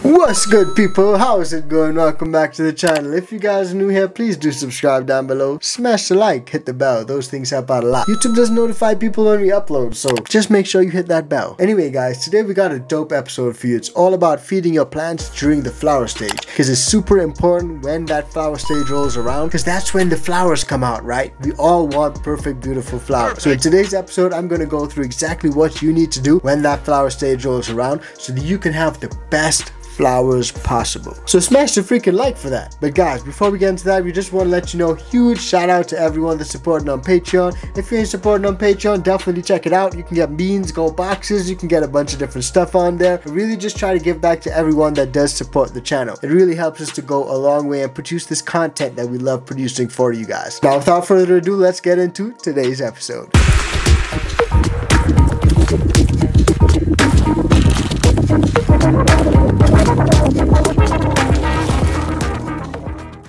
What's good, people? How is it going? Welcome back to the channel. If you guys are new here, please do subscribe down below. Smash the like, hit the bell. Those things help out a lot. YouTube doesn't notify people when we upload, so just make sure you hit that bell. Anyway guys, today we got a dope episode for you. It's all about feeding your plants during the flower stage, because it's super important when that flower stage rolls around, because that's when the flowers come out, right? We all want perfect, beautiful flowers. So in today's episode, I'm going to go through exactly what you need to do when that flower stage rolls around so that you can have the best flowers possible. So smash the freaking like for that. But guys, before we get into that, we just want to let you know, huge shout out to everyone that's supporting on Patreon. If you ain't supporting on Patreon, definitely check it out. You can get beans, gold boxes, you can get a bunch of different stuff on there. I really just try to give back to everyone that does support the channel. It really helps us to go a long way and produce this content that we love producing for you guys. Now without further ado, let's get into today's episode.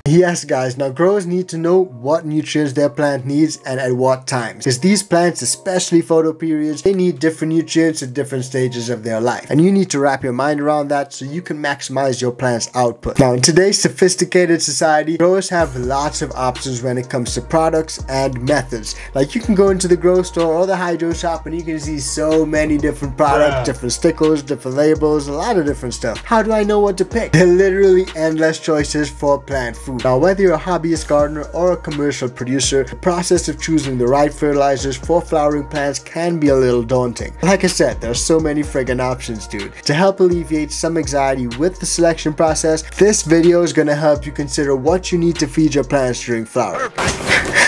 Yes guys, now growers need to know what nutrients their plant needs and at what times, because these plants, especially photoperiods, they need different nutrients at different stages of their life, and you need to wrap your mind around that so you can maximize your plant's output. Now in today's sophisticated society, growers have lots of options when it comes to products and methods. Like you can go into the grow store or the hydro shop and you can see so many different products, different stickers, different labels, a lot of different stuff. How do I know what to pick? There are literally endless choices for plant food. Now whether you're a hobbyist gardener or a commercial producer, the process of choosing the right fertilizers for flowering plants can be a little daunting. Like I said, there's so many friggin' options, dude. To help alleviate some anxiety with the selection process, this video is gonna help you consider what you need to feed your plants during flowering.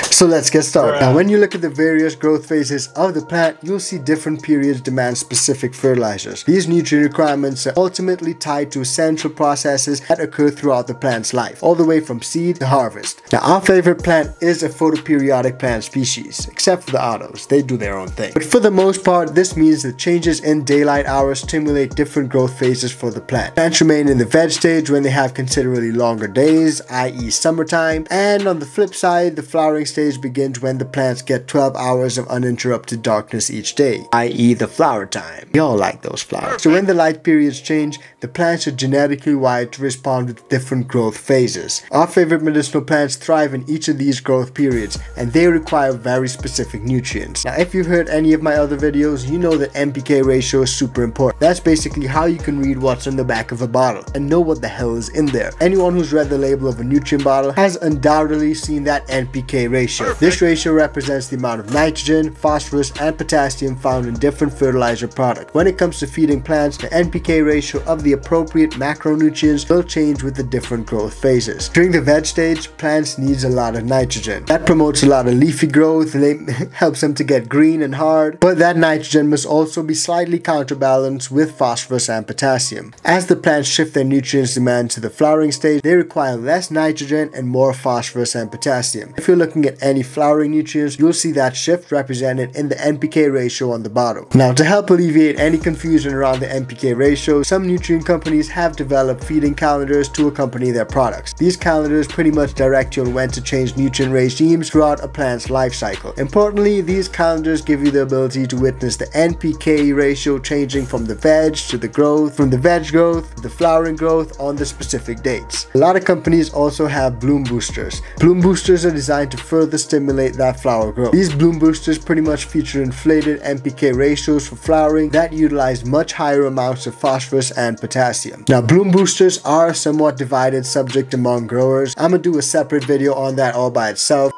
So let's get started. Now when you look at the various growth phases of the plant, you'll see different periods demand specific fertilizers. These nutrient requirements are ultimately tied to essential processes that occur throughout the plant's life, all the way from seed to harvest. Now our favorite plant is a photoperiodic plant species, except for the autos, they do their own thing. But for the most part, this means that changes in daylight hours stimulate different growth phases for the plant. Plants remain in the veg stage when they have considerably longer days, i.e. summertime, and on the flip side, the flowering stage begins when the plants get 12 hours of uninterrupted darkness each day, i.e. the flower time. We all like those flowers. So when the light periods change, the plants are genetically wired to respond with different growth phases. Our favorite medicinal plants thrive in each of these growth periods, and they require very specific nutrients. Now if you've heard any of my other videos, you know that NPK ratio is super important. That's basically how you can read what's on the back of a bottle and know what the hell is in there. Anyone who's read the label of a nutrient bottle has undoubtedly seen that NPK ratio. This ratio represents the amount of nitrogen, phosphorus, and potassium found in different fertilizer products. When it comes to feeding plants, the NPK ratio of the appropriate macronutrients will change with the different growth phases. During the veg stage, plants needs a lot of nitrogen. That promotes a lot of leafy growth and helps them to get green and hard, but that nitrogen must also be slightly counterbalanced with phosphorus and potassium. As the plants shift their nutrients demand to the flowering stage, they require less nitrogen and more phosphorus and potassium. If you're looking at any flowering nutrients, you'll see that shift represented in the NPK ratio on the bottle. Now to help alleviate any confusion around the NPK ratio, some nutrient companies have developed feeding calendars to accompany their products. These calendars pretty much direct you on when to change nutrient regimes throughout a plant's life cycle. Importantly, these calendars give you the ability to witness the NPK ratio changing from the veg to the growth, from the veg growth to the flowering growth on the specific dates. A lot of companies also have bloom boosters. Bloom boosters are designed to further stimulate that flower growth. These bloom boosters pretty much feature inflated NPK ratios for flowering that utilize much higher amounts of phosphorus and potassium. Now bloom boosters are a somewhat divided subject among growers. I'm gonna do a separate video on that all by itself.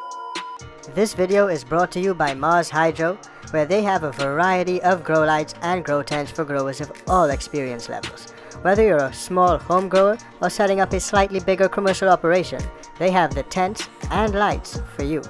This video is brought to you by Mars Hydro, where they have a variety of grow lights and grow tents for growers of all experience levels. Whether you're a small home grower or setting up a slightly bigger commercial operation, they have the tents and lights for you.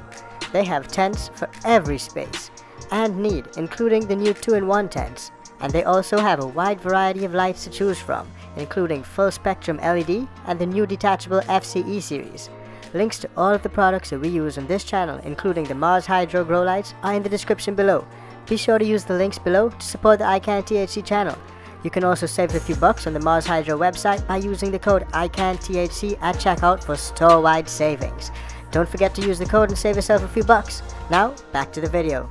They have tents for every space and need, including the new 2-in-1 tents. And they also have a wide variety of lights to choose from, including full spectrum LED and the new detachable FCE series. Links to all of the products that we use on this channel, including the Mars Hydro grow lights, are in the description below. Be sure to use the links below to support the iCanTHC channel. You can also save a few bucks on the Mars Hydro website by using the code iCanTHC at checkout for store-wide savings. Don't forget to use the code and save yourself a few bucks. Now, back to the video.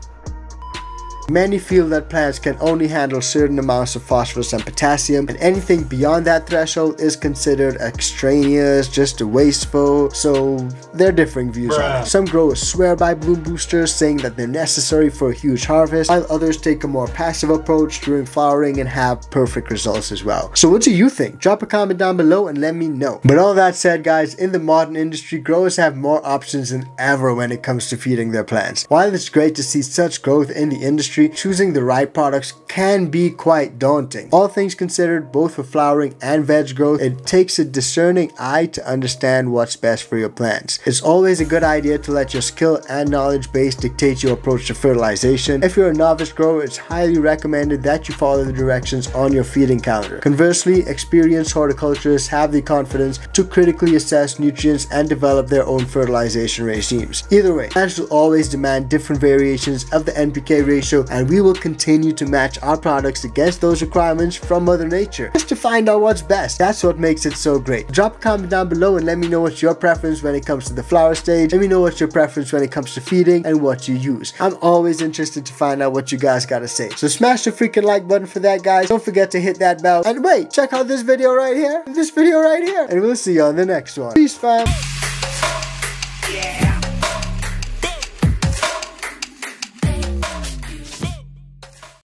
Many feel that plants can only handle certain amounts of phosphorus and potassium, and anything beyond that threshold is considered extraneous, just wasteful, so there are differing views on it. Some growers swear by bloom boosters, saying that they're necessary for a huge harvest, while others take a more passive approach during flowering and have perfect results as well. So what do you think? Drop a comment down below and let me know. But all that said, guys, in the modern industry, growers have more options than ever when it comes to feeding their plants. While it's great to see such growth in the industry, choosing the right products can be quite daunting. All things considered, both for flowering and veg growth, it takes a discerning eye to understand what's best for your plants. It's always a good idea to let your skill and knowledge base dictate your approach to fertilization. If you're a novice grower, it's highly recommended that you follow the directions on your feeding calendar. Conversely, experienced horticulturists have the confidence to critically assess nutrients and develop their own fertilization regimes. Either way, plants will always demand different variations of the NPK ratio, and we will continue to match our products against those requirements from Mother Nature, just to find out what's best. That's what makes it so great. Drop a comment down below and let me know what's your preference when it comes to the flower stage. Let me know what's your preference when it comes to feeding and what you use. I'm always interested to find out what you guys gotta say. So smash the freaking like button for that, guys. Don't forget to hit that bell. And wait, check out this video right here. And we'll see you on the next one. Peace, fam.